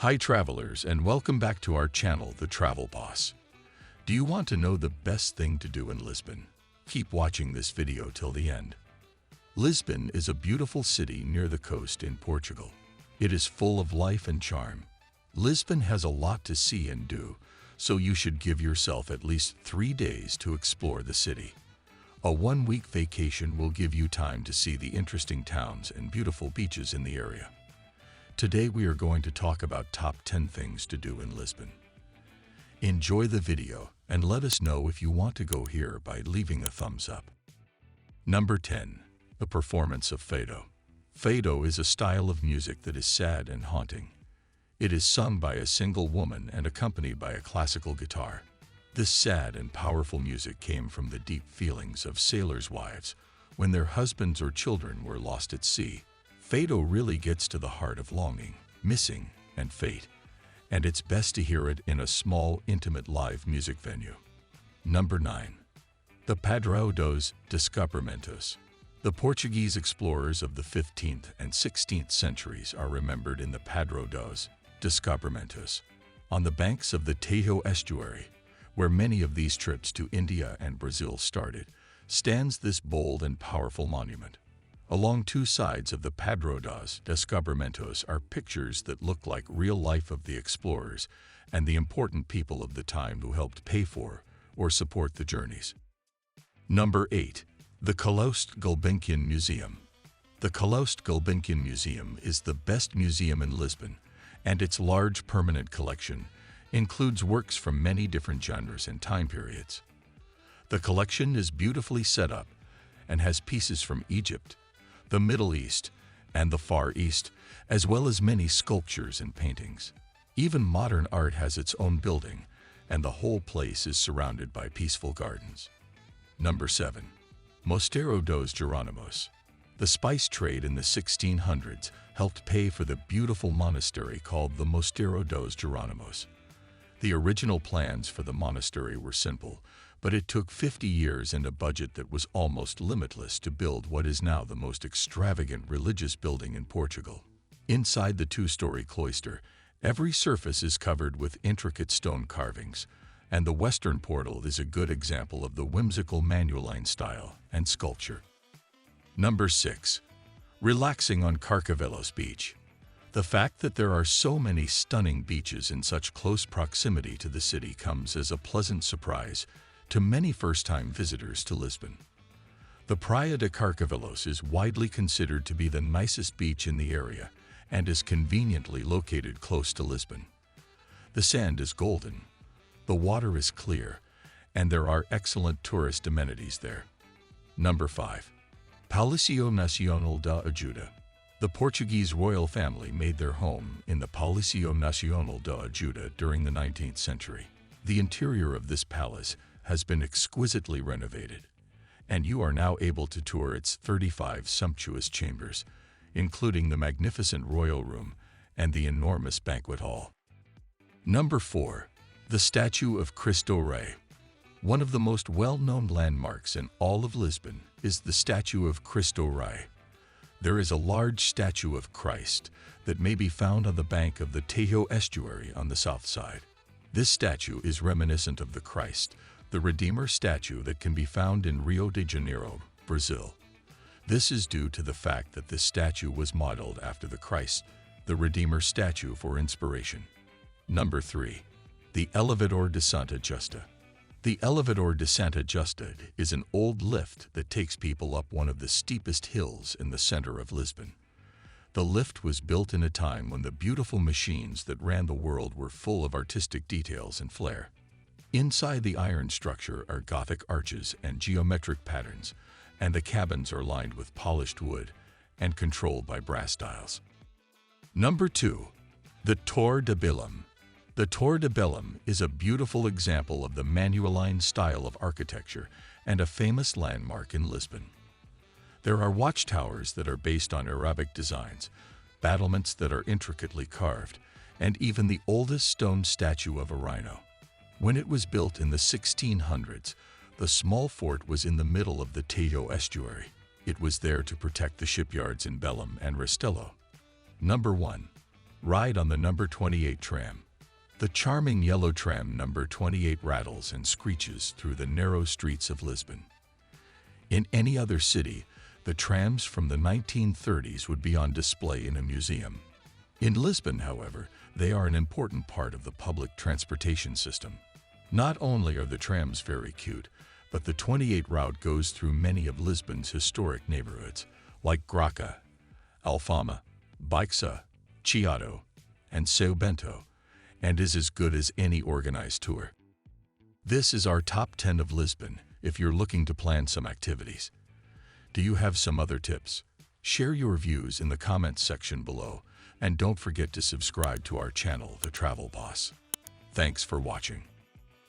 Hi travelers, and welcome back to our channel, The Travel Boss. Do you want to know the best thing to do in Lisbon? Keep watching this video till the end. Lisbon is a beautiful city near the coast in Portugal. It is full of life and charm. Lisbon has a lot to see and do, so you should give yourself at least 3 days to explore the city. A 1-week vacation will give you time to see the interesting towns and beautiful beaches in the area. Today we are going to talk about top 10 things to do in Lisbon. Enjoy the video and let us know if you want to go here by leaving a thumbs up. Number 10. The performance of Fado. Fado is a style of music that is sad and haunting. It is sung by a single woman and accompanied by a classical guitar. This sad and powerful music came from the deep feelings of sailors' wives when their husbands or children were lost at sea. Fado really gets to the heart of longing, missing, and fate, and it's best to hear it in a small, intimate live music venue. Number 9. The Padrão dos Descobrimentos. The Portuguese explorers of the 15th and 16th centuries are remembered in the Padrão dos Descobrimentos, on the banks of the Tajo estuary, where many of these trips to India and Brazil started, stands this bold and powerful monument. Along two sides of the Padrão dos Descobrimentos are pictures that look like real life of the explorers and the important people of the time who helped pay for or support the journeys. Number 8. The Calouste Gulbenkian Museum. The Calouste Gulbenkian Museum is the best museum in Lisbon, and its large permanent collection includes works from many different genres and time periods. The collection is beautifully set up and has pieces from Egypt, the Middle East, and the Far East, as well as many sculptures and paintings. Even modern art has its own building, and the whole place is surrounded by peaceful gardens. Number 7. Mosteiro dos Jerónimos. The spice trade in the 1600s helped pay for the beautiful monastery called the Mosteiro dos Jerónimos. The original plans for the monastery were simple, but it took 50 years and a budget that was almost limitless to build what is now the most extravagant religious building in Portugal. Inside the 2-story cloister, every surface is covered with intricate stone carvings, and the western portal is a good example of the whimsical Manueline style and sculpture. Number 6. Relaxing on Carcavelos Beach. The fact that there are so many stunning beaches in such close proximity to the city comes as a pleasant surprise to many first-time visitors to Lisbon. The Praia de Carcavelos is widely considered to be the nicest beach in the area and is conveniently located close to Lisbon. The sand is golden, the water is clear, and there are excellent tourist amenities there. Number 5. Palácio Nacional da Ajuda. The Portuguese royal family made their home in the Palácio Nacional da Ajuda during the 19th century. The interior of this palace has been exquisitely renovated, and you are now able to tour its 35 sumptuous chambers, including the magnificent royal room and the enormous banquet hall. Number 4. The statue of Cristo Rei. One of the most well-known landmarks in all of Lisbon is the statue of Cristo Rei. There is a large statue of Christ that may be found on the bank of the Tajo estuary on the south side. This statue is reminiscent of the Christ, the Redeemer statue that can be found in Rio de Janeiro, Brazil. This is due to the fact that this statue was modeled after the Christ, the Redeemer statue for inspiration. Number 3. The Elevador de Santa Justa. The Elevador de Santa Justa is an old lift that takes people up one of the steepest hills in the center of Lisbon. The lift was built in a time when the beautiful machines that ran the world were full of artistic details and flair. Inside the iron structure are Gothic arches and geometric patterns, and the cabins are lined with polished wood and controlled by brass dials. Number 2. The Torre de Belém. The Torre de Belém is a beautiful example of the Manueline style of architecture and a famous landmark in Lisbon. There are watchtowers that are based on Arabic designs, battlements that are intricately carved, and even the oldest stone statue of a rhino. When it was built in the 1600s, the small fort was in the middle of the Tajo estuary. It was there to protect the shipyards in Belém and Restelo. Number 1. Ride on the number 28 tram. The charming yellow tram number 28 rattles and screeches through the narrow streets of Lisbon. In any other city, the trams from the 1930s would be on display in a museum. In Lisbon, however, they are an important part of the public transportation system. Not only are the trams very cute, but the 28 route goes through many of Lisbon's historic neighborhoods, like Graça, Alfama, Baixa, Chiado, and São Bento, and is as good as any organized tour. This is our top 10 of Lisbon if you're looking to plan some activities. Do you have some other tips? Share your views in the comments section below, and don't forget to subscribe to our channel, The Travel Boss. Thanks for watching.